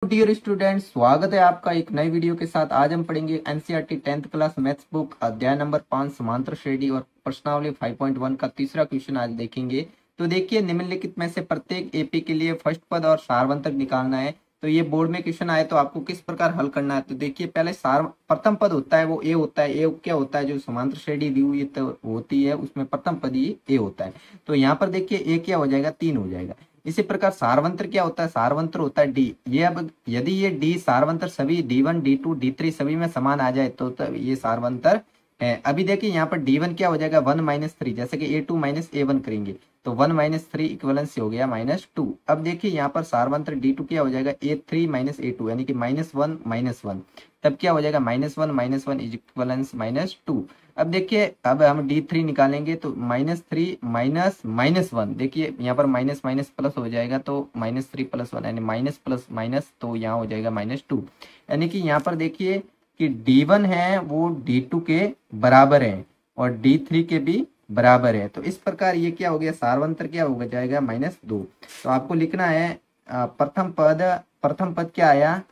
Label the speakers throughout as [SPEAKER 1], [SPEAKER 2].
[SPEAKER 1] Dear students, स्वागत है आपका एक नई वीडियो के साथ। आज हम पढ़ेंगे NCERT 10th class maths book अध्याय नंबर 5 समांतर श्रेणी और प्रश्नावली 5.1 का तीसरा क्वेश्चन आज देखेंगे। तो देखिए, निम्नलिखित में से प्रत्येक एपी के लिए फर्स्ट पद और सारवंतक निकालना है। तो ये बोर्ड में क्वेश्चन आए तो आपको किस प्रकार हल करना है। तो देखिए, पहले प्रथम पद होता है वो ए होता है। ए क्या होता है, जो समांतर श्रेणी दी हुई तो होती है उसमें प्रथम पद ही ए होता है। तो यहाँ पर देखिए ए क्या हो जाएगा, 3 हो जाएगा। इसी प्रकार सारवंतर क्या होता है, सारवंतर होता है डी। ये अब यदि ये डी सारवंतर सभी D1 D2 D3 सभी में समान आ जाए तो ये सारवंतर है। अभी देखिए यहाँ पर D1 क्या हो जाएगा, 1 - 3, जैसे कि A2 - A1 करेंगे तो 1 - 3 इक्वलेंस हो गया -2। अब देखिए यहाँ पर सारवंतर D2 क्या हो जाएगा, A3 - A2 यानी कि -1 -1, तब क्या हो जाएगा -1 - 1 इज इक्वलेंस -2। अब देखिए, अब हम D3 निकालेंगे तो -3 -1, देखिए यहाँ पर माइनस माइनस प्लस हो जाएगा तो -3 + 1 यानी माइनस प्लस माइनस, तो यहाँ हो जाएगा -2। यानी कि यहाँ पर देखिए कि D1 है वो D2 के बराबर है और D3 के भी बराबर है। तो इस प्रकार ये क्या हो गया, सारवंतर क्या हो जाएगा -2। तो आपको लिखना है प्रथम पद क्या आया,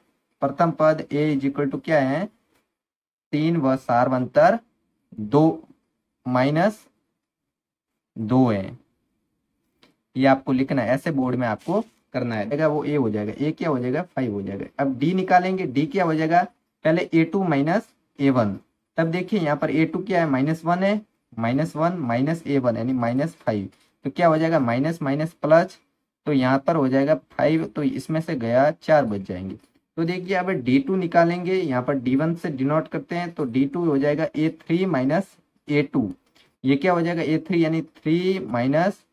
[SPEAKER 1] प्रथम पद A = क्या है, 3 व सारवंतर 2 -2 है। ये आपको लिखना है, ऐसे बोर्ड में आपको करना है। वो ए हो जाएगा, ए क्या हो जाएगा 5 हो जाएगा। अब डी निकालेंगे, डी क्या हो जाएगा, पहले A2 - A1, तब देखिए यहाँ पर A2 क्या है, -1 है, -1 - A1 यानी -5, तो क्या हो जाएगा माइनस माइनस प्लस, तो यहाँ पर हो जाएगा 5, तो इसमें से गया 4 बच जाएंगे। तो देखिए अब D2 निकालेंगे, यहाँ पर D1 से डिनोट करते हैं तो D2 हो जाएगा A3 - A2, ये क्या हो जाएगा A3 यानी 3 माइनस,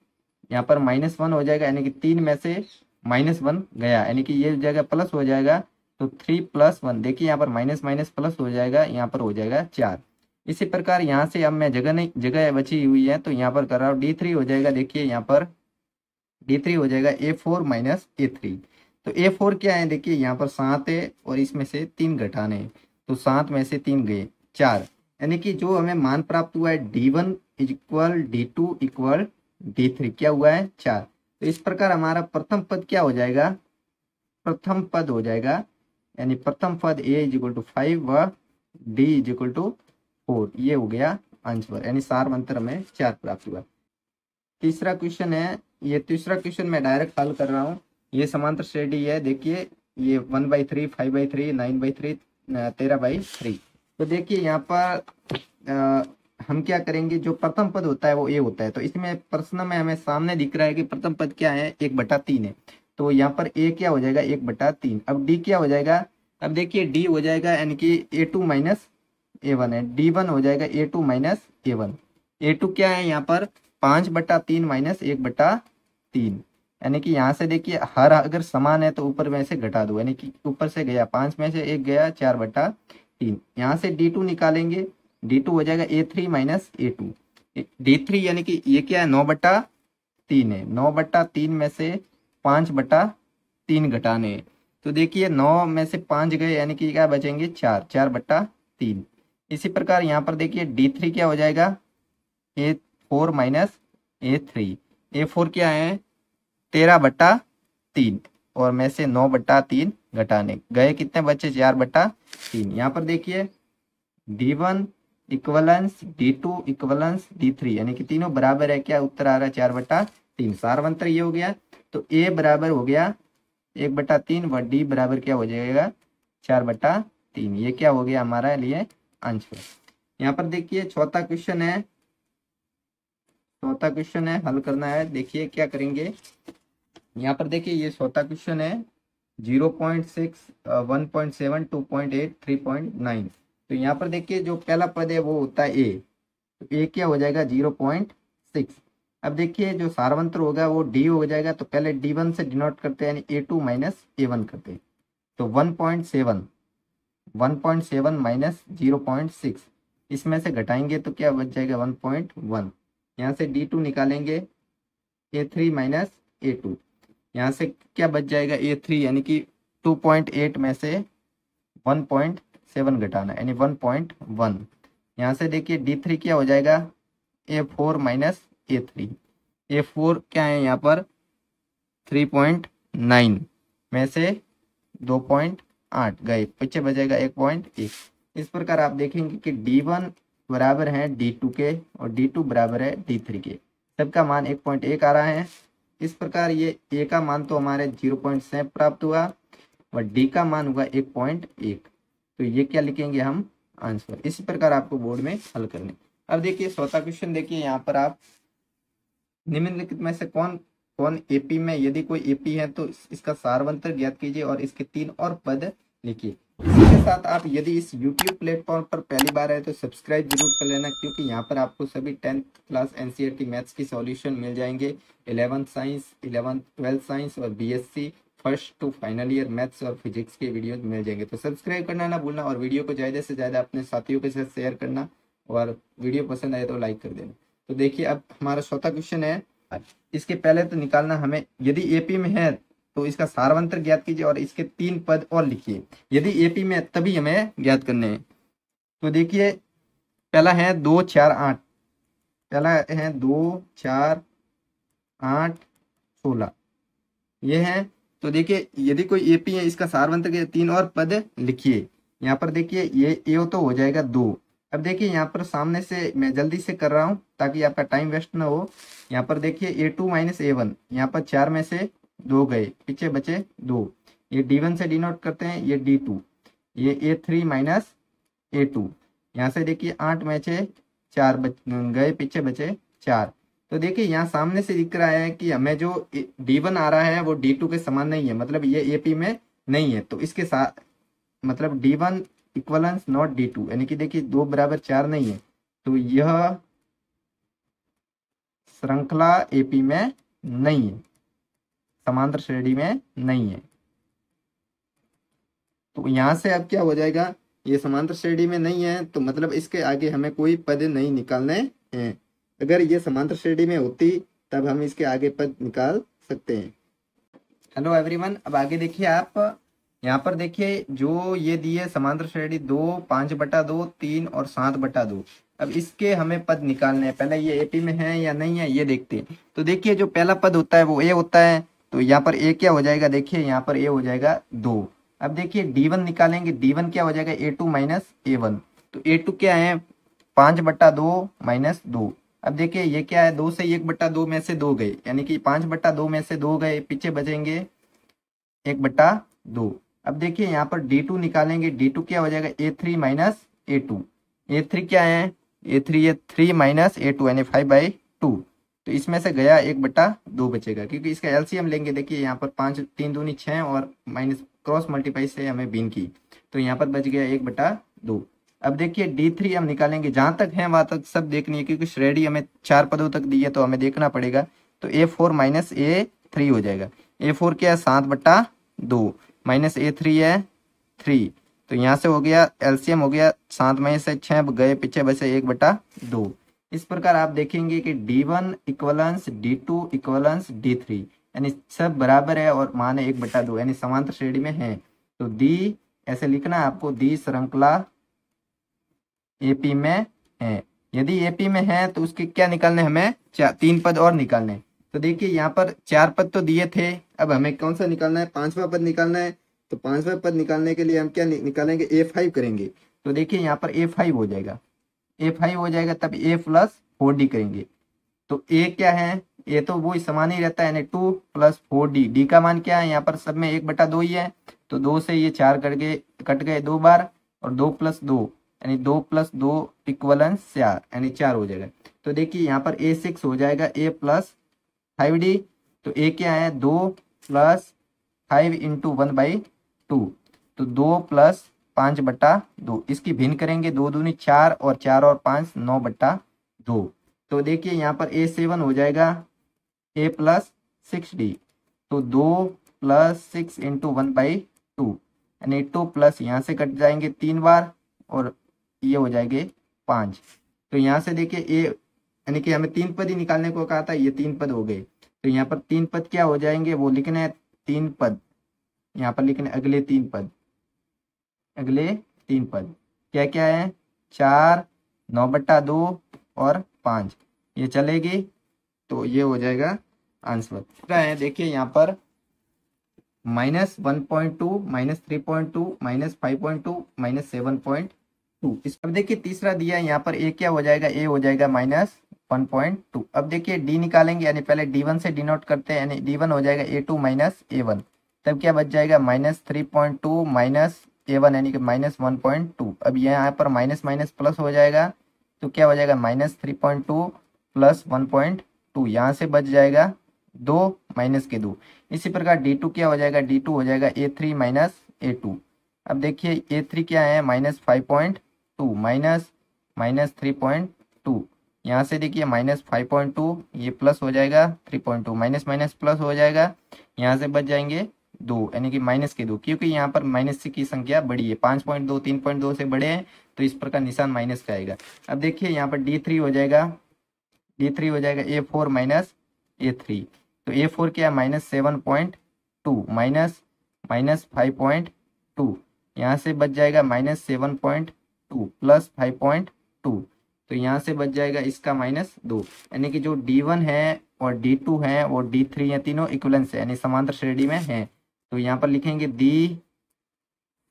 [SPEAKER 1] यहाँ पर -1 हो जाएगा यानी कि 3 में से -1 गया यानी कि ये जगह प्लस हो जाएगा तो 3 + 1, देखिए यहाँ पर माइनस माइनस प्लस हो जाएगा, यहाँ पर हो जाएगा 4। इसी प्रकार यहाँ से अब मैं जगह बची हुई है तो यहाँ पर कर रहा हूँ D3 हो जाएगा, देखिए यहाँ पर D3 हो जाएगा A4 - A3। तो A4 क्या है, देखिए यहाँ पर 7 है और इसमें से 3 घटाने हैं तो 7 में से 3 गए 4, यानी कि जो हमें मान प्राप्त हुआ है D1 = D2 = D3 क्या हुआ है 4। तो इस प्रकार हमारा प्रथम पद क्या हो जाएगा, प्रथम पद हो जाएगा यानी प्रथम पद A = 5 व D = 4, ये हो गया आंसर, यानी सारवंतर हमें 4 प्राप्त हुआ। तीसरा क्वेश्चन है, ये तीसरा क्वेश्चन मैं डायरेक्ट हल कर रहा हूँ। ये समांतर श्रेणी है, देखिए ये 1/3 5/3 9/3 13/3। तो देखिए यहाँ पर हम क्या करेंगे, जो प्रथम पद होता है वो ए होता है। तो इसमें प्रश्न में हमें सामने दिख रहा है कि प्रथम पद क्या है, 1/3 है। तो यहाँ पर ए क्या हो जाएगा 1/3। अब डी क्या हो जाएगा, अब देखिए डी हो जाएगा यानी कि A2 - A1 है, D1 हो जाएगा A2 - A1। A2 क्या है यहाँ पर 5/3 - 1/3, यानी कि यहाँ से देखिए हर अगर समान है तो ऊपर में से घटा दो, यानी कि ऊपर से गया 5 में से 1 गया 4/3। यहाँ से D2 निकालेंगे, D2 हो जाएगा A3 - A2, D3 यानी कि ये क्या है 9/3 है, 9/3 में से 5/3 घटाने हैं। तो देखिए 9 में से 5 गए यानी कि क्या बचेंगे 4, 4/3। इसी प्रकार यहाँ पर देखिए D3 क्या हो जाएगा A4 - A3, A4 क्या है 13/3 और में से 9/3 घटाने गए कितने बचे 4/3। यहाँ पर देखिए D1 equivalence D2 equivalence D3 यानी कि तीनों बराबर है, क्या उत्तर आ रहा है 4/3। सारवंतर ये हो गया। तो A बराबर हो गया 1/3 व D बराबर क्या हो जाएगा 4/3, ये क्या हो गया हमारा लिए आंसर। यहाँ पर देखिए चौथा क्वेश्चन है, चौथा क्वेश्चन है हल करना है। देखिए क्या करेंगे, यहाँ पर देखिए ये चौथा क्वेश्चन है 0.6 1.7 2.8 3.9। तो यहाँ पर देखिए जो पहला पद है वो होता है ए, तो ए क्या हो जाएगा 0.6। अब देखिए जो सारवंतर होगा वो डी हो जाएगा, तो पहले D1 से डिनोट करते हैं यानी A2 - A1 करते हैं। तो 1.7 - 0.6, इसमें से घटाएंगे तो क्या बच जाएगा 1.1। यहाँ से D2 निकालेंगे A3 - A2, यहाँ से क्या बच जाएगा A3 यानी कि 2.8 में से 1.7 घटाना यानी 1.1। यहाँ से देखिए D3 क्या हो जाएगा A4 - A3, A4 क्या है यहाँ पर 3.9 में से 2.8 गए, पीछे बचेगा 1.1। इस प्रकार आप देखेंगे कि D1 बराबर है D2 के और D2 बराबर है D3 के, सबका मान 1.1 आ रहा है। इस प्रकार ये A का मान तो हमारे 0.7 प्राप्त हुआ और D का मान हुआ 1.1। तो ये क्या लिखेंगे हम, आंसर। इसी प्रकार आपको बोर्ड में हल करने। अब देखिए चौथा क्वेश्चन, देखिए यहाँ पर आप निम्नलिखित में से कौन कौन एपी में, यदि कोई एपी है तो इसका सारवंतर ज्ञात कीजिए और इसके 3 और पद लिखिए। इसी के साथ आप यदि इस YouTube प्लेटफॉर्म पर पहली बार आए तो सब्सक्राइब जरूर कर लेना, क्योंकि यहाँ पर आपको सभी 10th क्लास एनसीईआरटी मैथ्स की सॉल्यूशन मिल जाएंगे। 11th science, 11th 12th science और BSc first to final year maths और फिजिक्स के वीडियो मिल जाएंगे। तो सब्सक्राइब करना ना भूलना और वीडियो को ज़्यादा से ज़्यादा अपने साथियों के साथ शेयर करना और वीडियो पसंद आए तो लाइक कर देना। तो देखिए अब हमारा चौथा क्वेश्चन है। इसके पहले तो निकालना हमें, यदि एपी में है तो इसका सारवंतर ज्ञात कीजिए और इसके 3 पद और लिखिए। यदि एपी में तभी हमें ज्ञात करने हैं। तो देखिए पहला है 2 4 8, पहला है 2 4 8 16, ये है। तो देखिए यदि कोई एपी है, इसका सारवंतर के 3 और पद लिखिए। यहाँ पर देखिए ये ए तो हो जाएगा 2। अब देखिए यहाँ पर सामने से मैं जल्दी से कर रहा हूँ ताकि आपका टाइम वेस्ट ना हो। यहाँ पर देखिए A2 माइनस A1, यहाँ पर 4 में से 2 गए, पीछे बचे 2। ये D1 से डिनोट करते हैं, ये D2, ये A3 माइनस A2। यहाँ से देखिए 8 में से 4 गए, पीछे बचे 4। तो देखिए यहाँ सामने से दिख रहा है कि हमें जो D1 आ रहा है वो D2 के समान नहीं है, मतलब ये एपी में नहीं है। तो इसके साथ मतलब D1 इक्वलेंस नॉट D2, यानी कि देखिए 2 बराबर 4 नहीं है। तो यह श्रृंखला एपी में नहीं है, समांतर श्रेणी में नहीं है। तो यहां से अब क्या हो जाएगा, ये समांतर श्रेणी में नहीं है तो मतलब इसके आगे हमें कोई पद नहीं निकालने हैं। अगर ये समांतर श्रेणी में होती तब हम इसके आगे पद निकाल सकते हैं। हेलो एवरीवन, अब आगे देखिए आप यहाँ पर देखिए जो ये दिए समांतर श्रेणी 2 5/2 3 और 7/2। अब इसके हमें पद निकालने हैं। पहले ये एपी में है या नहीं है ये देखते हैं। तो देखिए जो पहला पद होता है वो ए होता है, तो यहाँ पर ए क्या हो जाएगा, देखिए यहाँ पर ए हो जाएगा 2। अब देखिए D1 निकालेंगे, D1 क्या हो जाएगा A2 माइनस A1। तो A2 क्या है 5/2 माइनस 2। अब देखिए ये क्या है, 2 से 1/2 में से 2 गए, यानी कि 5/2 में से 2 गए, पीछे बचेंगे 1/2। अब देखिए यहाँ पर D2 निकालेंगे, D2 क्या हो जाएगा A3 माइनस A2। A3 क्या है, A3 ये 3 माइनस A2 यानी 5/2। तो इसमें से गया 1/2 बचेगा, क्योंकि इसका एलसीएम लेंगे। देखिए यहाँ पर 5 3 दूनी 6 और माइनस क्रॉस मल्टीप्लाई से हमें भिन्न की, तो यहाँ पर बच गया 1/2। अब देखिए D3 हम निकालेंगे, जहां तक है वहां तक सब देखनी है, क्योंकि श्रेणी हमें 4 पदों तक दी है तो हमें देखना पड़ेगा। तो A4 माइनस A3 हो जाएगा। A4 क्या है 7/2 माइनस A3 है 3। तो यहाँ से हो गया एलसीएम हो गया 7 में से 6 गए, पीछे बचे 1/2। इस प्रकार आप देखेंगे कि D1 equivalence D2 equivalence D3, यानी सब बराबर है और मान है 1/2, यानी समांतर श्रेणी में है। तो दी ऐसे लिखना है आपको, दी श्रृंखला एपी में है। यदि एपी में है तो उसके क्या निकालने, हमें 3 पद और निकालने। तो देखिए यहाँ पर 4 पद तो दिए थे, अब हमें कौन सा निकालना है, 5वां पद निकालना है। तो 5वां पद निकालने के लिए हम क्या निकालेंगे, A5 करेंगे। तो देखिए यहाँ पर A5 हो जाएगा, A5 हो जाएगा, तब A प्लस 4D करेंगे। तो A क्या है, A तो वो समान ही रहता है, यानी 2 प्लस 4D। D का मान क्या है, यहाँ पर सब में 1/2 ही है। तो 2 से ये 4 कट गए 2 बार, और 2 प्लस 2 यानी 2 प्लस 2 इक्वलेंस 4, यानी 4 हो जाएगा। तो देखिए यहाँ पर A6 हो जाएगा A प्लस 5D। तो A क्या है 2 प्लस 5 इंटू 1/2। तो 2 प्लस 5/2, इसकी भिन्न करेंगे, 2 दूनी 4 और 4 और 5 9/2। तो देखिए यहाँ पर A7 हो जाएगा A प्लस 6D। तो 2 प्लस 6 इंटू 1/2, यानी 2 प्लस यहाँ से कट जाएंगे 3 बार और ये हो जाएंगे 5। तो यहाँ से देखिए ए, यानी कि हमें 3 पद ही निकालने को कहा था, ये 3 पद हो गए। तो यहाँ पर 3 पद क्या हो जाएंगे, वो लिखने हैं 3 पद, यहाँ पर लिखने अगले 3 पद। अगले 3 पद क्या क्या है, 4 9/2 और 5, ये चलेगी। तो ये हो जाएगा आंसर है। देखिए यहाँ पर -1.2 -3.2 -5.2 -7.2। इस अब देखिए तीसरा दिया है यहाँ पर, ए क्या हो जाएगा, ए हो जाएगा -1.2। अब देखिए डी निकालेंगे, यानी पहले D1 से डिनोट करते हैं, यानी D1 हो जाएगा A2 -A1। तब क्या बच जाएगा -3.2 -A1 यानी कि -1.2। अब यहाँ पर माइनस माइनस प्लस हो जाएगा, तो क्या हो जाएगा -3.2 प्लस 1.2। यहाँ से बच जाएगा 2 माइनस के 2। इसी प्रकार D2 क्या हो जाएगा, D2 हो जाएगा A3 -A2। अब देखिए A3 क्या है -5.2 -3.2। यहाँ से देखिए -5.2, ये प्लस हो जाएगा 3.2, माइनस माइनस प्लस हो जाएगा, यहाँ से बच जाएंगे 2 यानी कि माइनस के 2, क्योंकि यहाँ पर माइनस की संख्या बड़ी है, 5.2 3.2 से बड़े हैं, तो इस प्रकार निशान माइनस का आएगा। अब देखिए यहाँ पर D3 हो जाएगा, D3 हो जाएगा A4 -A3। तो A4 क्या है -7.2 -5.2। यहाँ से बच जाएगा -7.2 प्लस 5.2। तो यहाँ से बच जाएगा इसका -2, यानी कि जो D1 है और D2 है और D3 है, तीनों इक्विवेलेंस है यानी समांतर श्रेणी में है। तो यहाँ पर लिखेंगे दी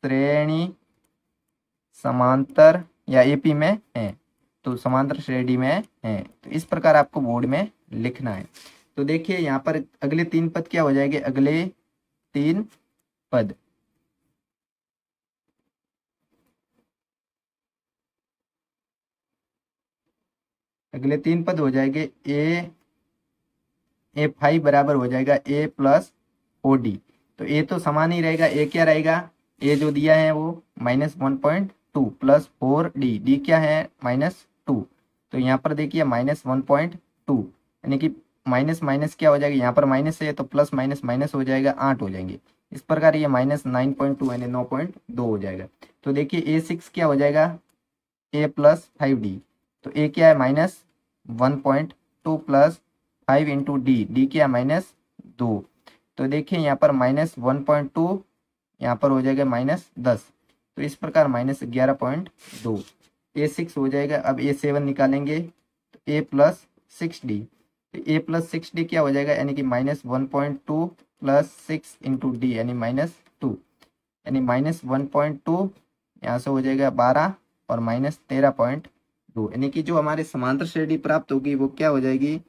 [SPEAKER 1] श्रेणी समांतर या एपी में है, तो समांतर श्रेणी में है। तो इस प्रकार आपको बोर्ड में लिखना है। तो देखिए यहाँ पर अगले 3 पद क्या हो जाएंगे, अगले 3 पद हो जाएंगे A5 बराबर हो जाएगा A प्लस OD। तो A तो समान ही रहेगा, A क्या रहेगा, A जो दिया है वो -1.2 प्लस 4D, D क्या है -2। तो यहाँ पर देखिए -1.2 यानी कि माइनस माइनस क्या हो जाएगा, यहाँ पर माइनस है तो प्लस माइनस माइनस हो जाएगा, 8 हो जाएंगे। इस प्रकार ये -9.2 यानी 9.2 हो जाएगा। तो देखिए A6 क्या हो जाएगा, A प्लस 5D। तो A क्या है -1.2 प्लस 5 इंटू डी क्या -2। तो देखिए यहाँ पर -1.2, यहाँ पर हो जाएगा -10। तो इस प्रकार -11.2 A6 हो जाएगा। अब A7 निकालेंगे, तो A प्लस 6D। तो A प्लस 6D क्या हो जाएगा, यानी कि -1.2 प्लस 6 इंटू डी यानी -2, यानी -1.2 यहाँ से हो जाएगा 12 और -13.2, यानी कि जो हमारे समांतर श्रेणी प्राप्त होगी वो क्या हो जाएगी।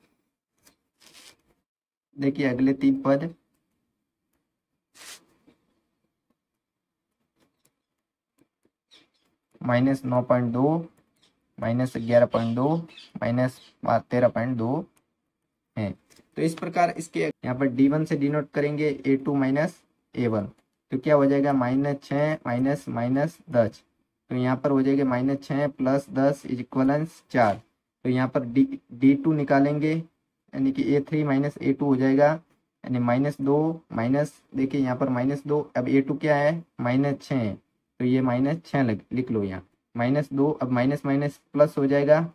[SPEAKER 1] देखिए अगले 3 पद -9.2 -11.2 -13.2 है। तो इस प्रकार इसके यहाँ पर D1 से डिनोट करेंगे A2 -A1। तो क्या हो जाएगा -6 -10। तो यहाँ पर हो जाएगा -6 प्लस 10 इज इक्वलेंस 4। तो यहाँ पर D2 निकालेंगे, यानी कि A3 -A2 हो जाएगा, यानी -2 माइनस, देखिए यहाँ पर -2। अब A2 क्या है -6, तो ये -6 लिख लो यहाँ -2। अब माइनस माइनस प्लस हो जाएगा।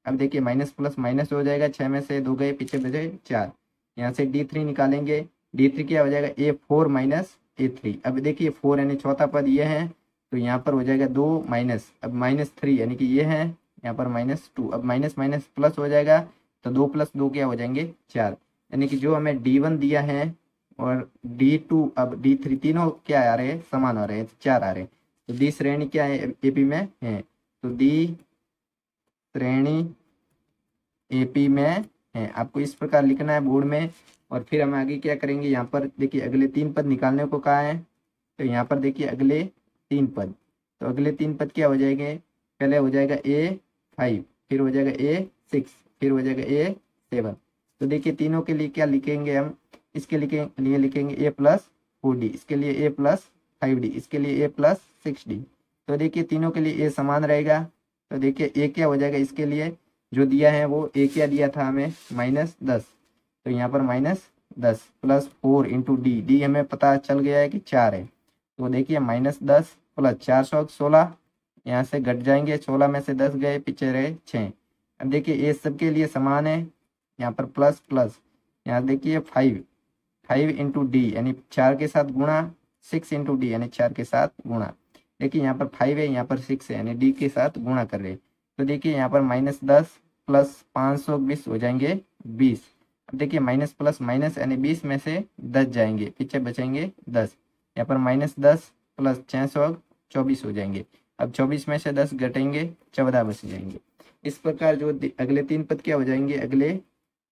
[SPEAKER 1] अब देखिए माइनस प्लस माइनस हो जाएगा, 6 में से 2 गए, पीछे बचे 4। यहाँ से D3 निकालेंगे, D3 क्या हो जाएगा A4 -A3। अब देखिए 4 यानी चौथा पद ये है, तो यहाँ पर हो जाएगा 2 माइनस, अब -3 यानी कि ये है, यहाँ पर -2। अब माइनस माइनस प्लस हो जाएगा, तो 2 प्लस 2 क्या हो जाएंगे 4, यानी कि जो हमें D1 दिया है और D2 अब D3 तीनों क्या आ रहे हैं, समान आ रहे हैं, 4 आ रहे हैं। तो दी श्रेणी क्या है एपी में है, तो दी श्रेणी एपी में है। आपको इस प्रकार लिखना है बोर्ड में। और फिर हम आगे क्या करेंगे, यहाँ पर देखिए अगले 3 पद निकालने को कहा है। तो यहाँ पर देखिए अगले 3 पद, तो अगले 3 पद क्या हो जाएंगे, पहले हो जाएगा A5, फिर हो जाएगा A6, फिर हो जाएगा A7। तो देखिए तीनों के लिए क्या लिखेंगे हम, इसके लिए लिखेंगे A प्लस 4D, इसके लिए A प्लस 5D, इसके लिए A प्लस 6D। तो देखिए तीनों के लिए A समान रहेगा। तो देखिए A क्या हो जाएगा, इसके लिए जो दिया है वो A क्या दिया था हमें -10। तो यहाँ पर -10 प्लस 4 इंटू डी हमें पता चल गया है कि 4 है। तो देखिए -10 प्लस 4 16, यहाँ से घट जाएंगे, 16 में से 10 गए, पीछे रहे 6। अब देखिए A सबके लिए समान है, यहाँ पर प्लस प्लस, यहाँ देखिए 5 इंटू डी यानी 4 के साथ गुणा, 6 इंटू डी यानी 4 के साथ गुणा। देखिए यहाँ पर 5 है, यहाँ पर 6 है, यानी डी के साथ गुणा कर रहे। तो देखिए यहाँ पर -10 प्लस 520 हो जाएंगे 20। अब देखिए माइनस प्लस माइनस यानी 20 में से 10 जाएंगे, पीछे बचेंगे 10। यहाँ पर -10 प्लस 624 हो जाएंगे। अब 24 में से 10 घटेंगे, 14 बच जाएंगे। इस प्रकार जो अगले 3 पद क्या हो जाएंगे, अगले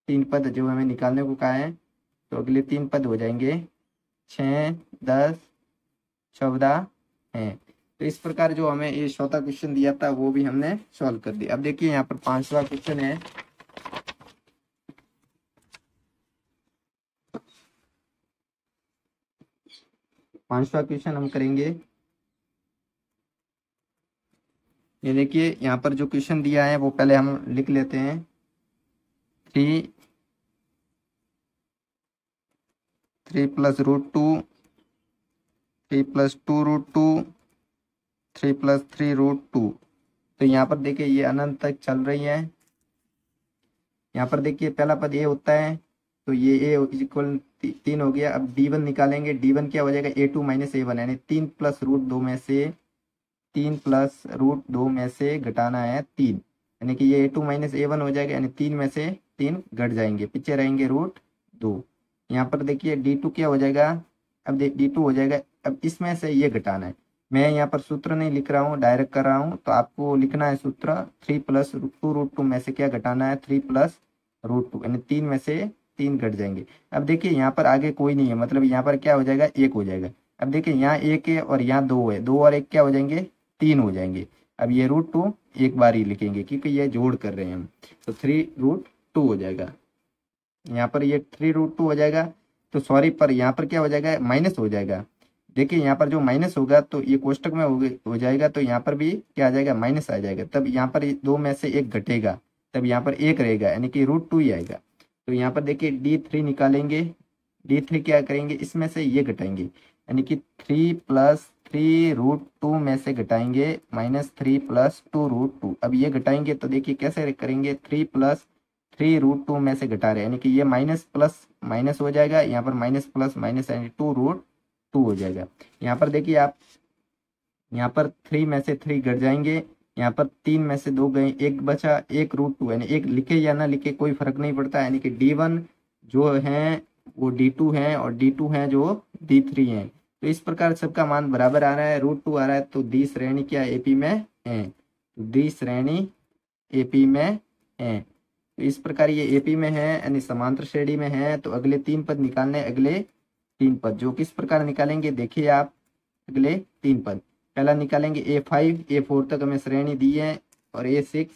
[SPEAKER 1] 3 पद जो हमें निकालने को कहा है, तो अगले 3 पद हो जाएंगे 6, 10, 14 है। तो इस प्रकार जो हमें ये चौथा क्वेश्चन दिया था वो भी हमने सॉल्व कर दिया। अब देखिए यहाँ पर 5वां क्वेश्चन है। पांचवा क्वेश्चन हम करेंगे। ये देखिए यहाँ पर जो क्वेश्चन दिया है वो पहले हम लिख लेते हैं। 3 प्लस √2, 3 प्लस 2√2, 3 प्लस 3√2। तो यहाँ पर देखिए ये अनंत तक चल रही है। यहाँ पर देखिए पहला पद ये होता है, तो ये ए इक्वल 3 हो गया। अब D1 निकालेंगे, D1 क्या हो जाएगा, A2 माइनस A1 यानी 3 प्लस √2 में से 3 प्लस √2 में से घटाना है 3, यानी कि ये A2 माइनस A1 हो जाएगा, यानी 3 में से 3 घट जाएंगे, पीछे रहेंगे √2। यहाँ पर देखिए D2 क्या हो जाएगा, अब D2 हो जाएगा। अब इसमें से ये घटाना है। मैं यहाँ पर सूत्र नहीं लिख रहा हूँ, डायरेक्ट कर रहा हूँ, तो आपको लिखना है सूत्र। 3 प्लस 2√2 में से क्या घटाना है, 3 प्लस √2 यानी 3 में से 3 घट जाएंगे। अब देखिए यहाँ पर आगे कोई नहीं है, मतलब यहाँ पर क्या हो जाएगा, 1 हो जाएगा। अब देखिए यहाँ 1 है और यहाँ 2 है, 2 और 1 क्या हो जाएंगे, 3 हो जाएंगे। अब ये √2 एक बार ही लिखेंगे क्योंकि ये जोड़ कर रहे हैं हम, तो 3√2 हो जाएगा। यहाँ पर ये 3√2 हो जाएगा, तो सॉरी पर यहाँ पर क्या हो जाएगा, माइनस हो जाएगा। देखिए यहाँ पर जो माइनस होगा तो ये कोष्टक में हो जाएगा, तो यहाँ पर भी क्या आ जाएगा, माइनस आ जाएगा। तब यहाँ पर 2 में से 1 घटेगा, तब यहाँ पर 1 रहेगा, यानी कि √2 ही आएगा। तो यहाँ पर देखिए D3 निकालेंगे, D3 क्या करेंगे, इसमें से ये घटाएंगे, यानी कि 3 प्लस 3√2 में से घटाएंगे -3 प्लस 2√2। अब ये घटाएंगे तो देखिए कैसे करेंगे, 3 प्लस 3√2 में से घटा रहे हैं, यानी कि ये माइनस प्लस माइनस हो जाएगा, यहाँ पर माइनस प्लस माइनस यानी 2√2 हो जाएगा। यहाँ पर देखिए आप, यहाँ पर 3 में से 3 घट जाएंगे, यहाँ पर 3 में से 2 गए, 1 बचा, 1√2 यानी 1 लिखे या ना लिखे कोई फर्क नहीं पड़ता, यानी कि D1 जो है वो D2 है और D2 है जो D3 है। तो इस प्रकार सबका मान बराबर आ रहा है, √2 आ रहा है, तो डी श्रेणी क्या AP में है, तो डी श्रेणी AP में है। तो इस प्रकार ये AP में है, यानी समांतर श्रेणी में है। तो अगले 3 पद निकालने, अगले 3 पद जो किस प्रकार निकालेंगे, देखिए आप अगले 3 पद। पहला निकालेंगे A5, A4 तक हमें श्रेणी दी है, और A6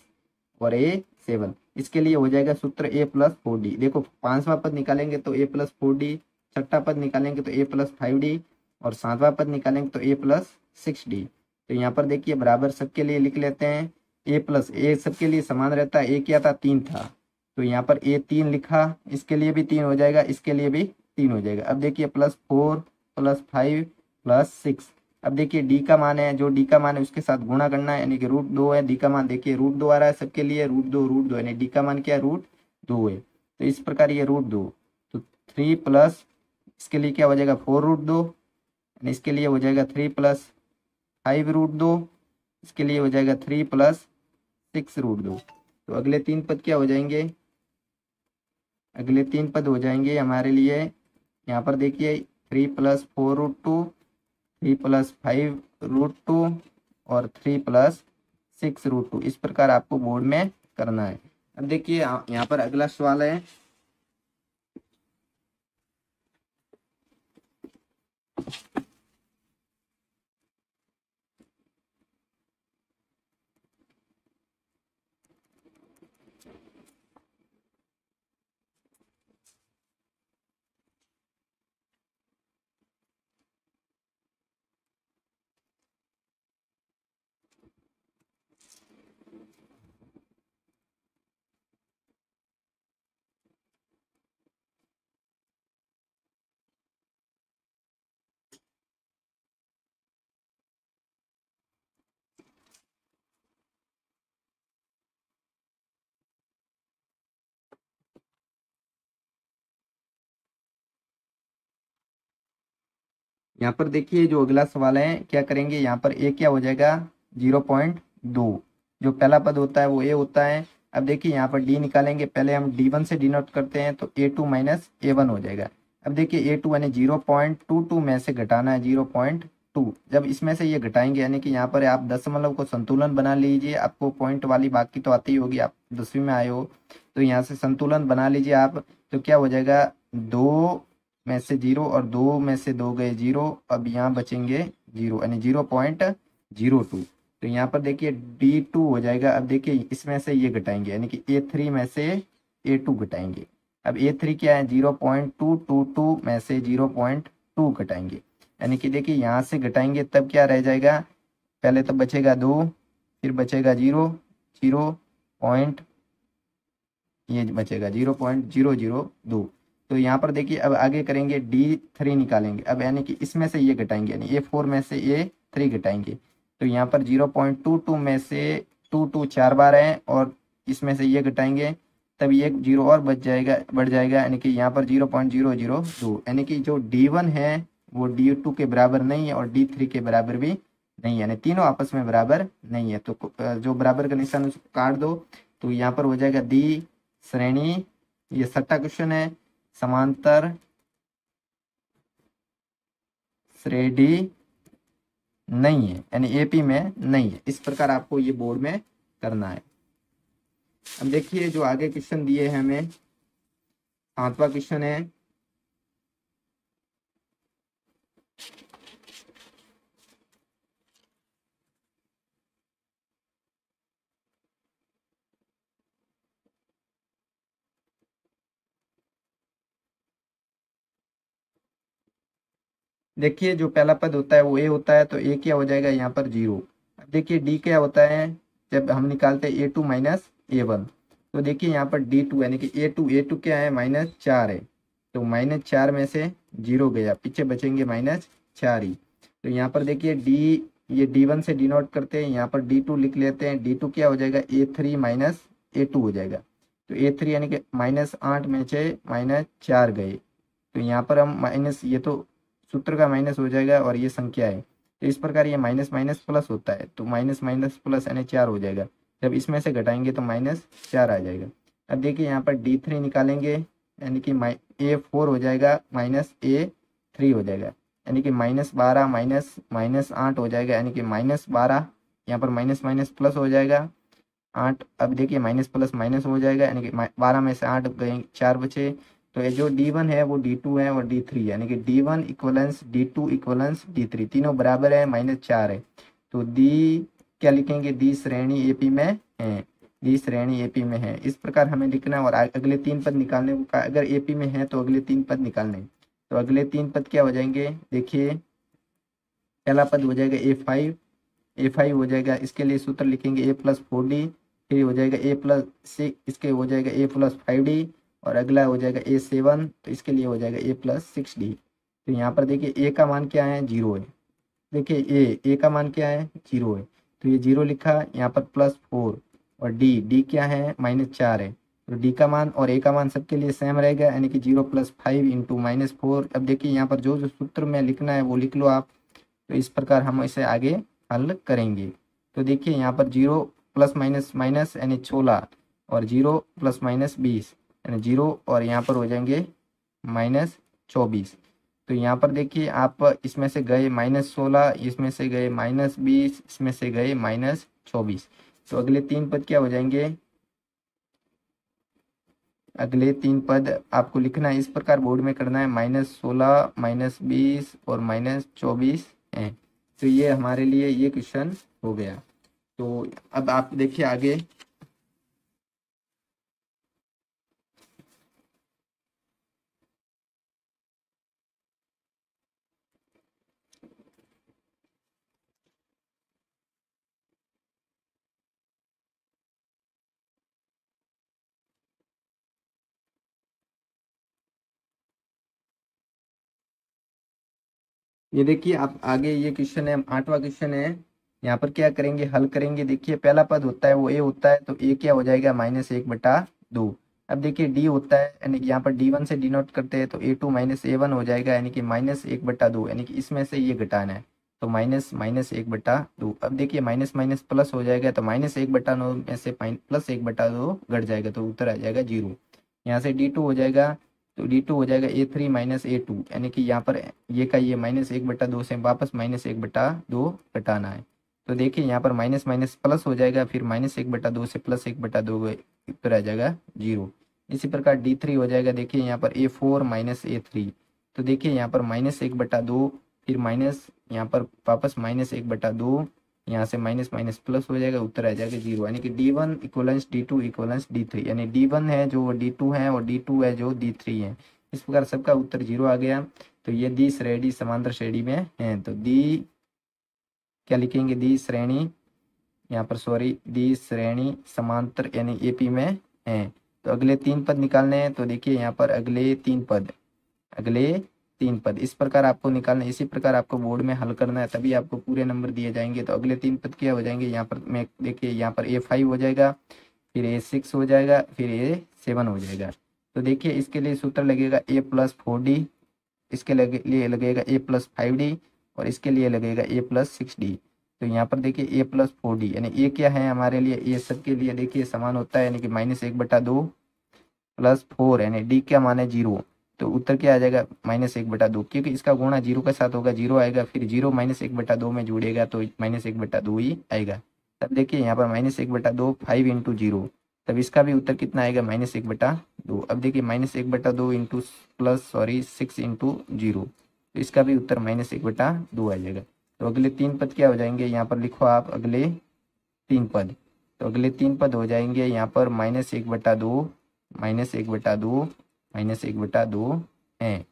[SPEAKER 1] और A7। इसके लिए हो जाएगा सूत्र A प्लस 4D। देखो 5वां पद निकालेंगे तो A प्लस 4D, छठा पद निकालेंगे तो A प्लस 5D, और 7वां पद निकालेंगे तो A प्लस 6D। तो यहाँ पर देखिए बराबर सबके लिए लिख लेते हैं। A प्लस A सबके लिए समान रहता है, A क्या था, 3 था, तो यहाँ पर A 3 लिखा, इसके लिए भी 3 हो जाएगा, इसके लिए भी 3 हो जाएगा। अब देखिए +4 +5 +6। अब देखिए डी का मान है, जो डी का मान है उसके साथ गुणा करना है, यानी कि √2 है, डी का मान देखिए √2 आ रहा है सबके लिए, √2 यानी डी का मान क्या है, √2 है। तो इस प्रकार ये √2, तो 3 प्लस इसके लिए क्या हो जाएगा, 4√2, यानी इसके लिए हो जाएगा 3 प्लस 5√2, इसके लिए हो जाएगा 3 प्लस 6√2। तो अगले 3 पद क्या हो जाएंगे, अगले 3 पद हो जाएंगे हमारे लिए, यहाँ पर देखिए 3 प्लस 4√2, 3 प्लस 5√2 और 3 प्लस 6√2। इस प्रकार आपको बोर्ड में करना है। अब देखिए यहाँ पर अगला सवाल है, यहाँ पर देखिए जो अगला सवाल है क्या करेंगे, यहाँ पर ए क्या हो जाएगा 0.2, जो पहला पद होता है वो ए होता है, अब देखिए यहाँ पर डी निकालेंगे, पहले हम D1 से डिनोट करते हैं तो A2 माइनस A1 हो जाएगा। अब देखिए A2 यानी 0.22 में से घटाना है 0.2। जब इसमें से ये घटाएंगे यानी कि यहाँ पर आप दशमलव को संतुलन बना लीजिए, आपको पॉइंट वाली बाकी तो आती ही होगी, आप 10वीं में आए हो तो यहाँ से संतुलन बना लीजिए आप। तो क्या हो जाएगा, 2 में से 0 और 2 में से 2 गए 0, अब यहाँ बचेंगे 0 यानी 0.02। तो यहाँ पर देखिए D2 हो जाएगा। अब देखिए इसमें से ये घटाएंगे यानी कि A3 में से A2 घटाएंगे। अब A3 क्या है, 0.222 में से 0.2 घटाएंगे यानी कि देखिए यहाँ से घटाएंगे तब क्या रह जाएगा, पहले तो बचेगा 2, फिर बचेगा 0, 0 पॉइंट, ये बचेगा 0.002। तो यहाँ पर देखिए अब आगे करेंगे D3 निकालेंगे। अब यानी कि इसमें से ये घटाएंगे यानी A4 में से A3 घटाएंगे। तो यहाँ पर 0.22 में से 22 4 बार है और इसमें से ये घटाएंगे तब ये 0 और बच जाएगा, बढ़ जाएगा यानी कि यहाँ पर 0.002 यानी कि जो D1 है वो D2 के बराबर नहीं है और D3 के बराबर भी नहीं है, यानी तीनों आपस में बराबर नहीं है। तो जो बराबर का निशान उसको काट दो तो यहाँ पर हो जाएगा दी श्रेणी, ये 6वां क्वेश्चन है, समांतर श्रेणी नहीं है यानी एपी में नहीं है। इस प्रकार आपको ये बोर्ड में करना है। अब देखिए जो आगे क्वेश्चन दिए हैं हमें, 7वां क्वेश्चन है, देखिए जो पहला पद होता है वो ए होता है तो ए क्या हो जाएगा यहाँ पर 0। अब देखिए डी क्या होता है, जब हम निकालते हैं A2 माइनस A1 तो देखिए यहाँ पर D2 यानी कि A2 क्या है, -4 है। तो -4 में से 0 गया, पीछे बचेंगे -4 ही। तो यहाँ पर देखिए डी, ये D1 से डिनोट करते हैं, यहाँ पर D2 लिख लेते हैं। D2 क्या हो जाएगा, A3 माइनस A2 हो जाएगा। तो A3 यानी कि -8 में से -4 गए। तो यहाँ पर हम माइनस, ये तो सूत्र का माइनस हो जाएगा और ये संख्या है तो इस प्रकार ये माइनस माइनस प्लस होता है तो माइनस माइनस प्लस यानी 4 हो जाएगा। जब इसमें से घटाएंगे तो -4 आ जाएगा। अब देखिए यहाँ पर D3 निकालेंगे यानी कि A4 हो जाएगा -A3 हो जाएगा यानी कि -12 माइनस 8 हो जाएगा यानी कि -12, यहाँ पर माइनस माइनस प्लस हो जाएगा 8। अब देखिए माइनस प्लस माइनस हो जाएगा यानी कि 12 में से 8 गए, 4 बचे। तो ये जो D1 है वो D2 है और D3 है यानी कि D1 equivalence D2 equivalence D3, तीनों बराबर है, -4 है। तो D क्या लिखेंगे, D श्रेणी एपी में है, D श्रेणी एपी में है। इस प्रकार हमें लिखना है और अगले 3 पद निकालने को कहा। अगर एपी में है तो अगले 3 पद निकालने, तो अगले 3 पद क्या हो जाएंगे, देखिए पहला पद हो जाएगा A5 हो जाएगा। इसके लिए सूत्र लिखेंगे A+4D, फिर हो जाएगा A+6, इसके हो जाएगा A+5D और अगला हो जाएगा A7, तो इसके लिए हो जाएगा A+6D। तो यहाँ पर देखिए ए का मान क्या है, 0 है। देखिए ए का मान क्या है, 0 है तो ये 0 लिखा, यहाँ पर +4 और डी क्या है, -4 है। तो डी का मान और ए का मान सबके लिए सेम रहेगा यानी कि 0 + 5 × -4। अब देखिए यहाँ पर जो जो सूत्र में लिखना है वो लिख लो आप। तो इस प्रकार हम इसे आगे हल करेंगे। तो देखिए यहाँ पर 0 + माइनस यानी 16 और 0 ± 20 यानी 0 और यहाँ पर हो जाएंगे -24। तो यहाँ पर देखिए आप इसमें से गए -16, इसमें से गए -20, इसमें से गए -24। तो अगले 3 पद क्या हो जाएंगे, अगले 3 पद आपको लिखना है इस प्रकार, बोर्ड में करना है, -16 -20 और -24 है। तो ये हमारे लिए ये क्वेश्चन हो गया। तो अब आप देखिए आगे, ये देखिए आप आगे, ये क्वेश्चन है 8वां क्वेश्चन है। यहाँ पर क्या करेंगे, हल करेंगे। देखिए पहला पद होता है वो ए होता है तो ए क्या हो जाएगा, -1/2। अब देखिए डी होता है यानी कि यहाँ पर D1 से डिनोट करते हैं तो A2 - A1 हो जाएगा यानी कि -1/2 यानी कि इसमें से ये घटाना है। तो माइनस माइनस 1/2। अब देखिए माइनस माइनस प्लस हो जाएगा, तो -1/9 में से +1/2 घट जाएगा, तो उत्तर आ जाएगा 0। यहाँ से D2 हो जाएगा, तो D2 हो जाएगा A3 - A2, यानी कि यहाँ पर ये का ये -1/2 से वापस -1/2 घटाना है। तो देखिए यहाँ पर माइनस माइनस प्लस हो जाएगा, फिर -1/2 से +1/2 उत्तर आ जाएगा 0। इसी प्रकार D3 हो जाएगा, देखिए यहाँ पर A4 - A3, तो देखिए यहाँ पर -1/2, फिर माइनस यहाँ पर वापस -1/2, यहाँ से माइनस माइनस प्लस हो जाएगा, उत्तर आ जाएगा 0। यानी कि D1 equivalence D2 equivalence D3, यानी D1 है जो D2 है और D2 है जो D3 है। इस प्रकार सबका उत्तर 0 आ गया। तो ये दी श्रेणी समांतर श्रेणी में है, तो दी क्या लिखेंगे, दी श्रेणी, यहाँ पर सॉरी, दी श्रेणी समांतर यानी AP में है। तो अगले 3 पद निकालने हैं, तो देखिए यहाँ पर अगले 3 पद इस प्रकार आपको निकालना है। इसी प्रकार आपको बोर्ड में हल करना है, तभी आपको पूरे नंबर दिए जाएंगे। तो अगले 3 पद क्या हो जाएंगे, यहाँ पर मैं देखिए यहाँ पर A5 हो जाएगा, फिर A6 हो जाएगा, फिर A7 हो जाएगा। तो देखिए इसके लिए सूत्र लगेगा A+4D, इसके लिए लगेगा A+5D, और इसके लिए लगेगा A+6D। तो यहाँ पर देखिए A+4D, यानी ये क्या है हमारे लिए, ये सब के लिए देखिए समान होता है, यानी कि -1/2 + 4, यानी D क्या मान है 0। तो उत्तर क्या आ जाएगा -1/2, क्योंकि इसका गुणा 0 के साथ होगा, 0 आएगा, फिर 0 -1/2 में जुड़ेगा तो -1/2 ही आएगा। तब देखिए यहाँ पर -1/2 5 × 0, तब इसका भी उत्तर कितना आएगा, -1/2। अब देखिए -1/2 इंटू +6 × 0, तो इसका भी उत्तर -1/2 आ जाएगा। तो अगले 3 पद क्या हो जाएंगे, यहाँ पर लिखो आप अगले 3 पद। तो अगले 3 पद हो जाएंगे यहाँ पर -1/2 -1/2 हैं।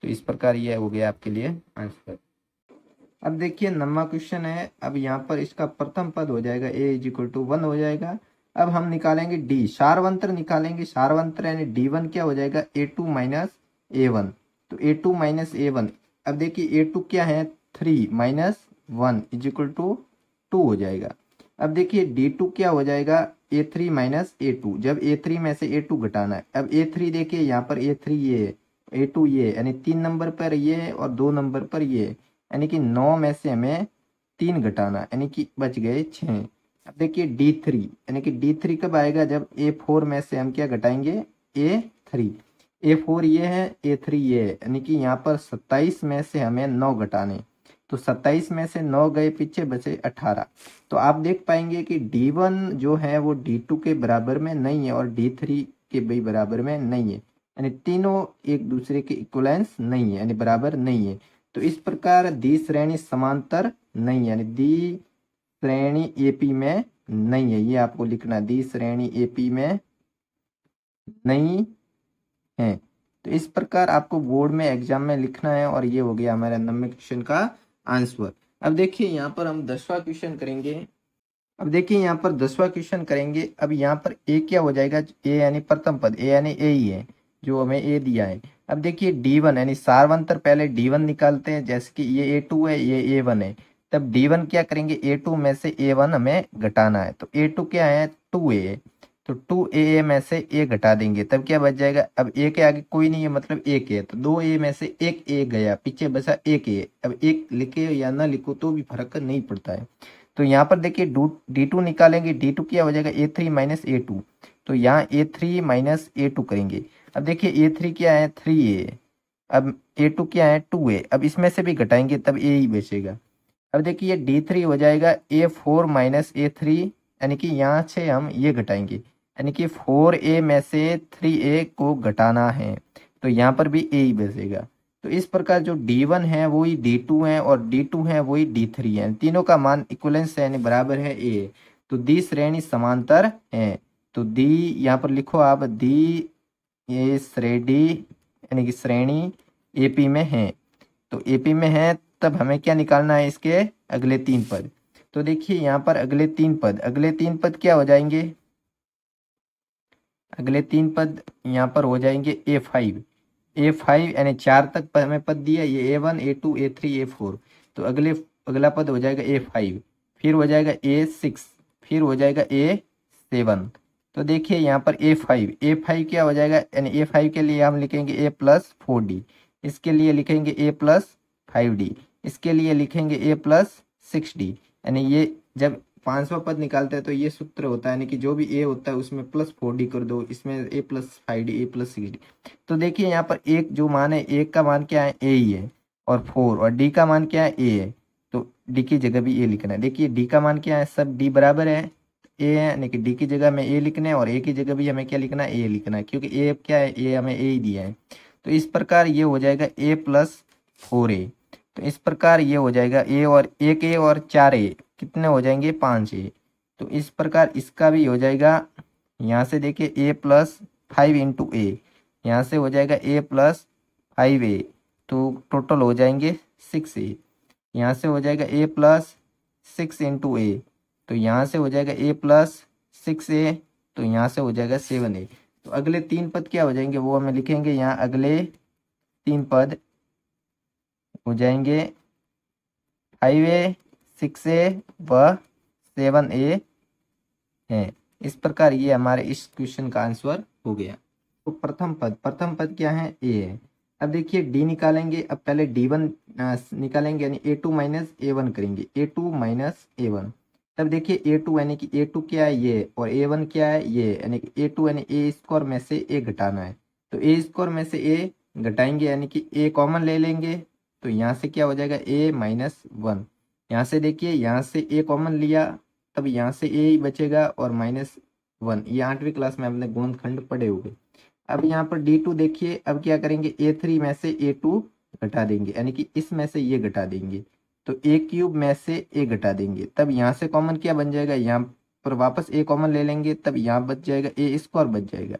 [SPEAKER 1] तो इस प्रकार ये हो गया आपके लिए आंसर। अब देखिए 9वां क्वेश्चन है। अब यहाँ पर इसका प्रथम पद हो जाएगा A = 1 हो जाएगा। अब हम निकालेंगे D, सारवंतर निकालेंगे। सारवंतर यानी D1 क्या हो जाएगा, A2 - A1। तो A2 - A1, अब देखिए A2 क्या है, 3 - 1 = 2 हो जाएगा। अब देखिए D2 क्या हो जाएगा, A3 - A2, जब A3 में से A2 घटाना है। अब A3 देखिए यहाँ पर A3 ये है, A2 ये, यानी 3 नंबर पर ये है और 2 नंबर पर ये है, यानी कि 9 में से हमें 3 घटाना, यानी कि बच गए 6। अब देखिए D3, यानी कि D3 कब आएगा, जब A4 में से हम क्या घटाएंगे, A3। A4 ये है, A3 ये है, यानी कि यहाँ पर 27 में से हमें 9 घटाने। तो 27 में से 9 गए, पीछे बचे 18। तो आप देख पाएंगे कि D1 जो है वो D2 के बराबर में नहीं है और D3 के भी बराबर में नहीं है, यानी तीनों एक दूसरे के इक्वलेंस नहीं है, यानी बराबर नहीं है। तो इस प्रकार दी श्रेणी समांतर नहीं है, यानी दी श्रेणी AP में नहीं है, ये आपको लिखना, दी श्रेणी AP में नहीं है। तो इस प्रकार आपको बोर्ड में एग्जाम में लिखना है, और ये हो गया हमारे 9वें क्वेश्चन का आंसर। अब देखिए यहाँ पर हम 10वां क्वेश्चन करेंगे। अब देखिए यहाँ पर 10वां क्वेश्चन करेंगे। अब यहाँ पर A क्या हो जाएगा, A यानी प्रथम पद, A यानी A ही है जो हमें A दिया है। अब देखिए D1 यानी सारवंतर, पहले D1 निकालते हैं, जैसे कि ये A2 है, ये A1 है। तब D1 क्या करेंगे, A2 में से A1 हमें घटाना है। तो A2 क्या है, 2A, तो 2A में से A घटा देंगे, तब क्या बच जाएगा। अब A के आगे कोई नहीं है, मतलब 1 है, तो 2A में से 1 A गया, पीछे बचा 1A। अब 1 लिखे या ना लिखो तो भी फर्क नहीं पड़ता है। तो यहाँ पर देखिए D2 निकालेंगे। D2 क्या हो जाएगा, A3 - A2, तो यहाँ A3 - A2 करेंगे। अब देखिए A3 क्या है, 3A, अब A2 क्या है, 2A, अब इसमें से भी घटाएंगे तब A ही बचेगा। अब देखिए D3 हो जाएगा A4 - A3, यानी कि यहाँ से हम ये घटाएंगे, यानी कि 4A में से 3A को घटाना है, तो यहाँ पर भी A ही बचेगा। तो इस प्रकार जो D1 है वही D2 है और D2 है वही D3 है, तीनों का मान इक्वलेंस है, यानी बराबर है A। तो दी श्रेणी समांतर है। तो दी यहाँ पर लिखो आप, दी ये श्रेणी यानी कि श्रेणी AP में है। तो AP में है, तब हमें क्या निकालना है, इसके अगले 3 पद। तो देखिए यहाँ पर अगले 3 पद क्या हो जाएंगे, अगले 3 पद यहाँ पर हो जाएंगे A5 यानी 4 तक हमें पद दिया, ये A1 A2 A3 A4। तो अगला पद हो जाएगा A5, फिर हो जाएगा A6, फिर हो जाएगा A7। तो देखिए यहाँ पर A5 क्या हो जाएगा, यानी A5 के लिए हम लिखेंगे A+4D, इसके लिए लिखेंगे A+5D, इसके लिए लिखेंगे ए प्लस 6d, यानी ये जब पांचवा पद निकालते हैं तो ये सूत्र होता है, यानी कि जो भी ए होता है उसमें प्लस 4d कर दो, इसमें ए प्लस 5d, ए प्लस 6d। तो देखिए यहाँ पर एक जो मान है, एक का मान क्या है ए ही है, और 4, और डी का मान क्या है ए है, तो डी की जगह भी ए लिखना है। देखिए डी का मान क्या है, सब डी बराबर है ए है, यानी कि डी की जगह में ए लिखना है, और ए की जगह भी हमें क्या लिखना है, ए लिखना है, क्योंकि ए क्या है, ए हमें ए ही दिया है। तो इस प्रकार ये हो जाएगा ए प्लस 4a। तो इस प्रकार ये हो जाएगा ए और एक ए और 4a कितने हो जाएंगे, 5a। तो इस प्रकार इसका भी हो जाएगा, यहाँ से देखिए ए प्लस 5 इंटू ए, यहाँ से हो जाएगा ए प्लस 5a, तो टोटल हो जाएंगे 6a। यहाँ से हो जाएगा ए प्लस 6 इंटू ए, तो यहाँ से हो जाएगा ए प्लस 6a, तो यहाँ से हो जाएगा 7a। तो अगले 3 पद क्या हो जाएंगे वो हमें लिखेंगे, यहाँ अगले 3 पद हो जाएंगे 5a, 6a व 7a है। इस प्रकार ये हमारे इस क्वेश्चन का आंसर हो गया। तो प्रथम पद क्या है, ए है। अब देखिए डी निकालेंगे, अब पहले d1 निकालेंगे, यानी a2 माइनस a1 करेंगे, a2 माइनस a1। तब देखिए a2 यानी कि a2 क्या है ये, और a1 क्या है ये, यानी कि a2 यानी a स्क्वायर में से a घटाना है, तो a स्क्वायर में से a घटाएंगे, यानी कि a कॉमन ले लेंगे, तो यहाँ से क्या हो जाएगा a माइनस 1। यहाँ से देखिए यहाँ से a कॉमन लिया, तब यहाँ से a ही बचेगा और -1। ये 8वीं क्लास में हमने गुणनखंड पढ़े हुए। अब यहाँ पर d2 देखिए, अब क्या करेंगे, a3 में से a2 घटा देंगे, यानी कि इसमें से ये घटा देंगे, तो a क्यूब में से a घटा देंगे, तब यहाँ से कॉमन क्या बन जाएगा, यहाँ पर वापस a कॉमन ले लेंगे, तब यहाँ बच जाएगा a स्क्वायर बच जाएगा,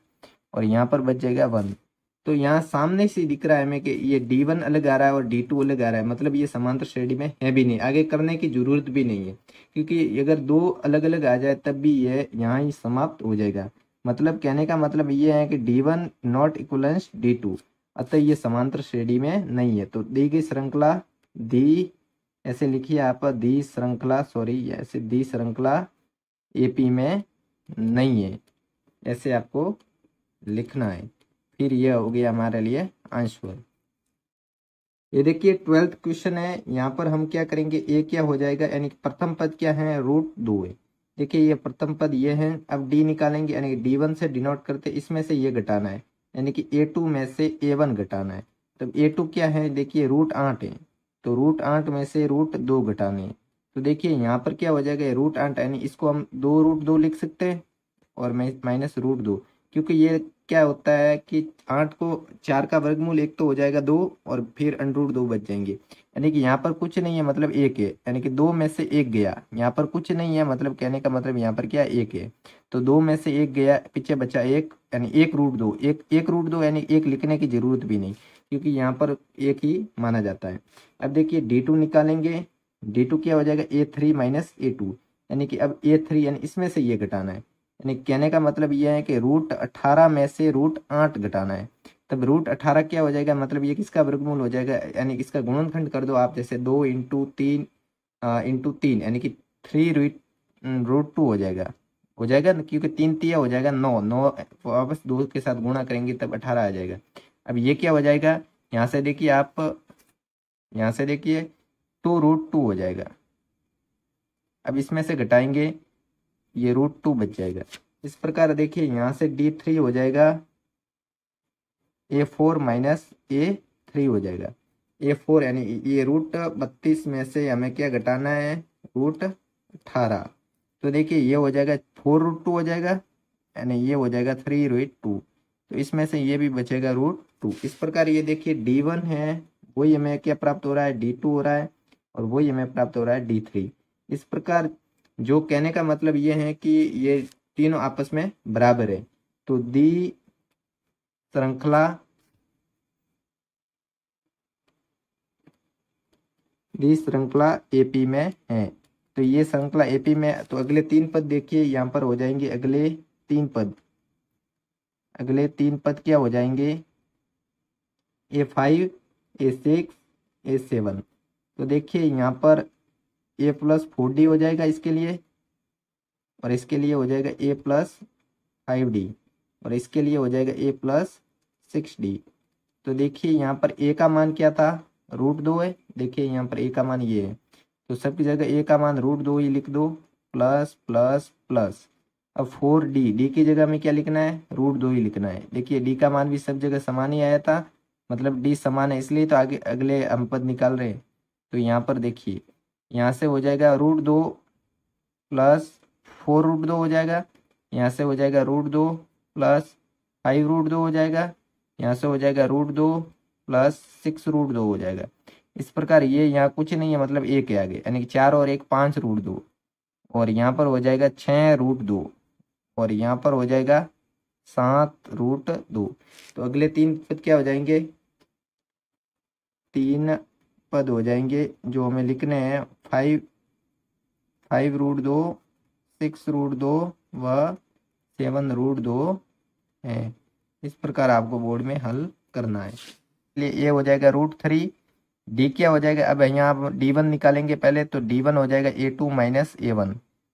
[SPEAKER 1] और यहाँ पर बच जाएगा 1। तो यहाँ सामने से दिख रहा है हमें कि ये d1 अलग आ रहा है और d2 अलग आ रहा है, मतलब ये समांतर श्रेणी में है भी नहीं, आगे करने की जरूरत भी नहीं है, क्योंकि अगर दो अलग अलग आ जाए तब भी ये यहाँ ही समाप्त हो जाएगा। मतलब कहने का मतलब ये है कि d1 नॉट इक्वलेंस d2, अतः ये समांतर श्रेणी में नहीं है। तो दी गई श्रृंखला दी, ऐसे लिखिए आप, दी श्रृंखला, सॉरी ऐसे दी श्रृंखला एपी में नहीं है, ऐसे आपको लिखना है। फिर यह हो गया हमारे लिए आंसर। ये देखिए 12th क्वेश्चन है, यहाँ पर हम क्या करेंगे, ए क्या हो जाएगा, यानी प्रथम पद क्या है, √2 है। देखिए ये प्रथम पद ये है। अब डी निकालेंगे, यानी कि d1 से डिनोट करते, इसमें से ये घटाना है, यानी कि a2 में से a1 घटाना है। तब a2 क्या है, देखिए √8 है, तो √8 में से √2 घटाने हैं। तो देखिए यहाँ पर क्या हो जाएगा, √8 यानी इसको हम 2√2 लिख सकते हैं, और -√2, क्योंकि ये क्या होता है कि 8 को 4 का वर्गमूल 1 तो हो जाएगा 2, और फिर √2 बच जाएंगे, यानी कि यहाँ पर कुछ नहीं है, मतलब 1 है, यानी कि 2 में से 1 गया, यहाँ पर कुछ नहीं है, मतलब कहने का मतलब यहाँ पर क्या है, 1 है, तो 2 में से 1 गया, पीछे बचा 1, यानी 1√2, 1√2 यानी 1 लिखने की जरूरत भी नहीं, क्योंकि यहाँ पर 1 ही माना जाता है। अब देखिए d2 निकालेंगे, d2 क्या हो जाएगा, a3 माइनस a2, यानी कि अब a3 यानी इसमें से ये घटाना है, यानी कहने का मतलब यह है कि √18 में से √8 घटाना है। तब √18 क्या हो जाएगा, मतलब ये किसका वर्गमूल हो जाएगा, यानी इसका गुणनखंड कर दो आप, जैसे 2 इंटू 3 यानी कि 3√2 हो जाएगा ना, क्योंकि 3 तिया हो जाएगा 9 वापस 2 के साथ गुणा करेंगे तब 18 आ जाएगा। अब ये क्या हो जाएगा, यहाँ से देखिए आप, यहाँ से देखिए 2√2 हो जाएगा। अब इसमें से घटाएंगे, ये √2 बच जाएगा। इस प्रकार देखिए यहाँ से d3 हो जाएगा a4 माइनस a3 हो जाएगा, a4 यानी ये √32 में से हमें क्या घटाना है, √18, तो देखिए ये हो जाएगा 4√2 हो जाएगा, यानी ये हो जाएगा 3√2, तो इसमें से ये भी बचेगा √2। इस प्रकार ये देखिए d1 है, वही हमें क्या प्राप्त हो रहा है, d2 हो रहा है, और वही हमें प्राप्त हो रहा है d3। इस प्रकार जो कहने का मतलब ये है कि ये तीनों आपस में बराबर है, तो दी श्रृंखला एपी में है। तो ये श्रृंखला एपी में, तो अगले 3 पद देखिए यहाँ पर हो जाएंगे, अगले 3 पद क्या हो जाएंगे, a5 a6 a7। तो देखिए यहाँ पर a प्लस 4d हो जाएगा इसके लिए, और इसके लिए हो जाएगा a प्लस 5d, और इसके लिए हो जाएगा a प्लस 6d। तो देखिए यहाँ पर a का मान क्या था, √2 है, देखिए यहाँ पर ए का मान ये है, तो सबकी जगह ए का मान √2 ही लिख दो, प्लस प्लस प्लस। अब 4d, डी की जगह में क्या लिखना है, √2 ही लिखना है। देखिए डी का मान भी सब जगह समान ही आया था, मतलब डी समान है, इसलिए तो आगे अगले हम पद निकाल रहे हैं। तो यहाँ पर देखिए यहाँ से हो जाएगा √2 प्लस 4√2 हो जाएगा, यहाँ से हो जाएगा √2 प्लस 5√2 हो जाएगा, यहाँ से हो जाएगा √2 प्लस 6√2 हो जाएगा। इस प्रकार ये यहाँ कुछ नहीं है, मतलब एक है आगे, यानी कि 4 और 1 5√2, और यहाँ पर हो जाएगा 6√2, और यहाँ पर हो जाएगा 7√2। तो अगले 3 पद क्या हो जाएंगे, 3 पद हो जाएंगे जो हमें लिखने हैं, 5√2, 6√2 व 7√2 है। इस प्रकार आपको बोर्ड में हल करना है। इसलिए ये हो जाएगा √3। डी क्या हो जाएगा, अब यहाँ आप d1 निकालेंगे पहले, तो d1 हो जाएगा a2 माइनस a1।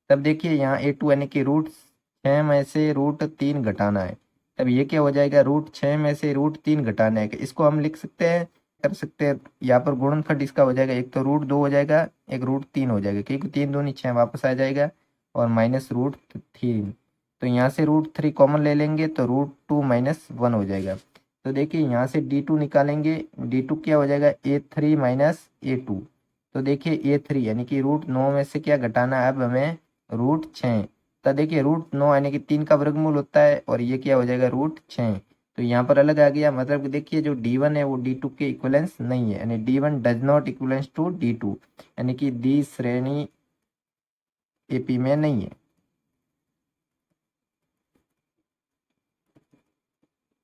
[SPEAKER 1] तब देखिए यहाँ a2 यानी कि √6 में से √3 घटाना है, तब ये क्या हो जाएगा, √6 में से √3 घटाना है। इसको हम लिख सकते हैं, कर सकते हैं, यहाँ पर गुणनखंड इसका हो जाएगा, एक तो √2 हो जाएगा, एक √3 हो जाएगा, क्योंकि 3 दूनी 6 वापस आ जाएगा, और माइनस √3। तो यहाँ से √3 कॉमन ले लेंगे तो √2 माइनस 1 हो जाएगा। तो देखिए यहाँ से d2 निकालेंगे, d2 क्या हो जाएगा, a3 माइनस a2। तो देखिए a3 यानी कि √9 में से क्या घटाना है अब हमें, √6। तो देखिए √9 यानी कि 3 का वर्गमूल होता है, और ये क्या हो जाएगा, √6। तो यहाँ पर अलग आ गया, मतलब कि देखिए जो d1 है वो d2 के इक्वलेंस नहीं है, यानी d1 does not equivalence to d2, यानी कि दी श्रेणी AP में नहीं है।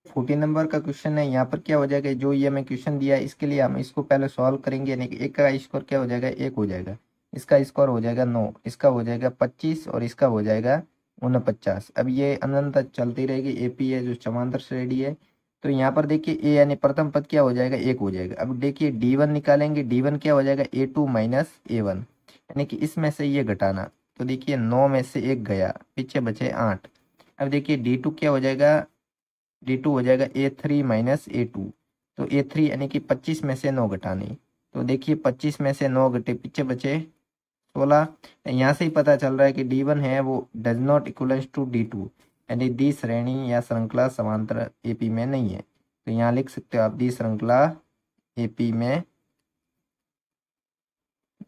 [SPEAKER 1] 14 नंबर का क्वेश्चन है, यहाँ पर क्या हो जाएगा, जो ये हमें क्वेश्चन दिया है इसके लिए हम इसको पहले सॉल्व करेंगे, यानी कि एक का स्कोर क्या हो जाएगा, 1 हो जाएगा, इसका स्कोर हो जाएगा 9, इसका हो जाएगा 25, और इसका हो जाएगा 49। अब ये अनंत तक चलती रहेगी, AP है जो समांतर श्रेणी है। तो यहाँ पर देखिए ए यानी प्रथम पद क्या हो जाएगा, 1 हो जाएगा। अब देखिए d1 निकालेंगे, d1 क्या हो जाएगा, a2 माइनस a1, यानी कि इसमें से ये घटाना। तो देखिए 9 में से 1 गया, पीछे बचे 8। अब देखिए d2 क्या हो जाएगा, d2 हो जाएगा a3 माइनस a2। तो a3 यानी कि 25 में से 9 घटाने, तो देखिए 25 में से 9 घटे, पीछे बचे 16। यहाँ से ही पता चल रहा है कि d1 है वो does not equals to d2, यानी दी श्रेणी या श्रृंखला समांतर AP में नहीं है। तो यहाँ लिख सकते हो आप, दी श्रृंखला AP में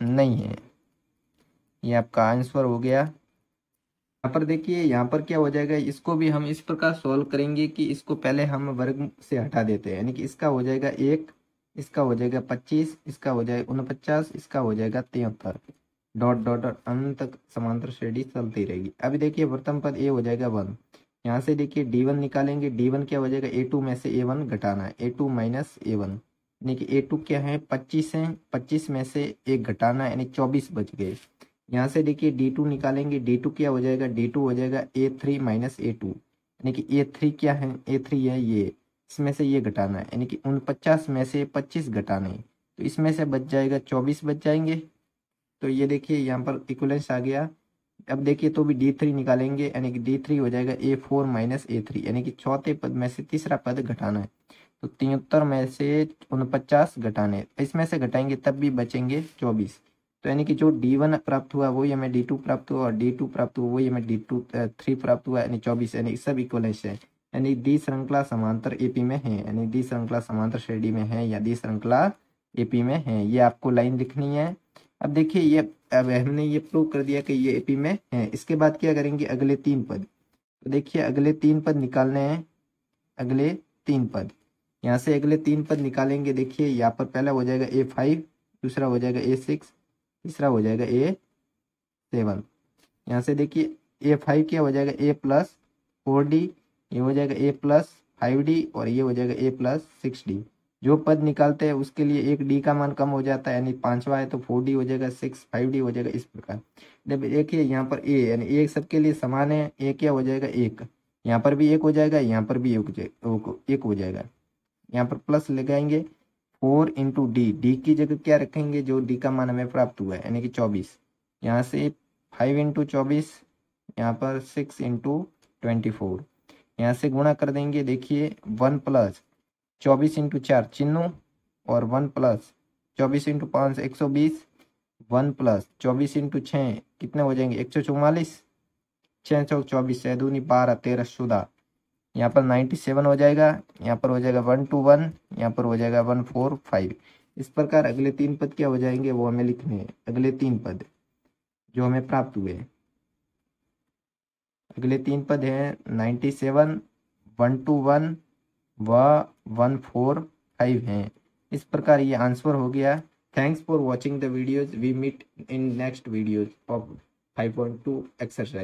[SPEAKER 1] नहीं है। ये आपका आंसर हो गया। यहाँ पर देखिए यहाँ पर क्या हो जाएगा, इसको भी हम इस प्रकार सॉल्व करेंगे कि इसको पहले हम वर्ग से हटा देते हैं, यानी कि इसका हो जाएगा 1, इसका हो जाएगा 25, इसका हो जाएगा 49, इसका हो जाएगा 73, डॉट डॉट डॉट अंत तक समांतर श्रेणी चलती रहेगी। अभी देखिए प्रथम पद ए हो जाएगा 1, यहाँ से देखिए d1 निकालेंगे, d1 क्या हो जाएगा, a2 में से a1 घटाना है, a2 माइनस a1, यानी कि a2 क्या है, 25 है, 25 में से 1 घटाना है, यानी 24 बच गए। यहाँ से देखिए d2 निकालेंगे, d2 क्या हो जाएगा, d2 हो जाएगा a3 माइनस a2, यानी कि a3 क्या है, a3 है ये, इसमें से ये घटाना है, यानी कि 49 में से 25 घटाना है, तो इसमें से बच जाएगा 24 बच जाएंगे। तो ये देखिए यहाँ पर इक्वलेंस आ गया। अब देखिए तो भी d3 निकालेंगे, यानी कि d3 हो जाएगा a4 माइनस a3, यानी कि चौथे पद में से तीसरा पद घटाना है, तो 73 में से 49 घटाने, इसमें से घटाएंगे तब भी बचेंगे 24। तो यानी कि जो d1 प्राप्त हुआ वही हमें d2 प्राप्त हुआ, और d2 प्राप्त हुआ वही हमें d3 प्राप्त हुआ, यानी 24, यानी सब इक्वलेंस है, यानी दी श्रृंखला समांतर AP में है, यानी दी श्रृंखला समांतर श्रेणी में है, या दी श्रृंखला AP में है। ये आपको लाइन लिखनी है। अब देखिए ये, अब हमने ये प्रूव कर दिया कि ये AP में है। इसके बाद क्या करेंगे, अगले 3 पद। तो देखिए अगले 3 पद निकालने हैं, अगले 3 पद, यहाँ से अगले 3 पद निकालेंगे। देखिए यहाँ पर पहला हो जाएगा a5, दूसरा हो जाएगा a6, तीसरा हो जाएगा a7। यहाँ से देखिए a5 क्या हो जाएगा, a प्लस 4d, ये हो जाएगा a प्लस 5d, और ये हो जाएगा a प्लस 6d। जो पद निकालते हैं उसके लिए एक d का मान कम हो जाता है, यानी 5वां है तो 4d हो जाएगा, 5d हो जाएगा, इस प्रकार। जब देखिए यहाँ पर a, यानी एक सबके लिए समान है, a क्या हो जाएगा 1, यहाँ पर भी 1 हो जाएगा, यहाँ पर भी 1 हो जाएगा। यहाँ पर प्लस लगाएंगे, 4 इंटू डी की जगह क्या रखेंगे, जो डी का मान हमें प्राप्त हुआ है, यानी कि 24। यहाँ से 5 इंटू 24, यहाँ पर 6 इंटू 24, यहाँ से गुणा कर देंगे। देखिए 1 प्लस 24 इंटू 4 चिन्ह, और 1 प्लस 24 इंटू 5 120, 1 प्लस 24 इंटू 6 कितने हो जाएंगे 144, 6 चौक 24, 6 दूनी 12, 13 14, यहाँ पर 97 हो जाएगा, यहाँ पर हो जाएगा 121, यहाँ पर हो जाएगा 145। इस प्रकार अगले 3 पद क्या हो जाएंगे वो हमें लिखने हैं। अगले 3 पद जो हमें प्राप्त हुए, अगले 3 पद हैं 97, 121 व 145 हैं। इस प्रकार ये आंसर हो गया। Thanks for watching the videos. We meet in next videos of 5.2 exercise.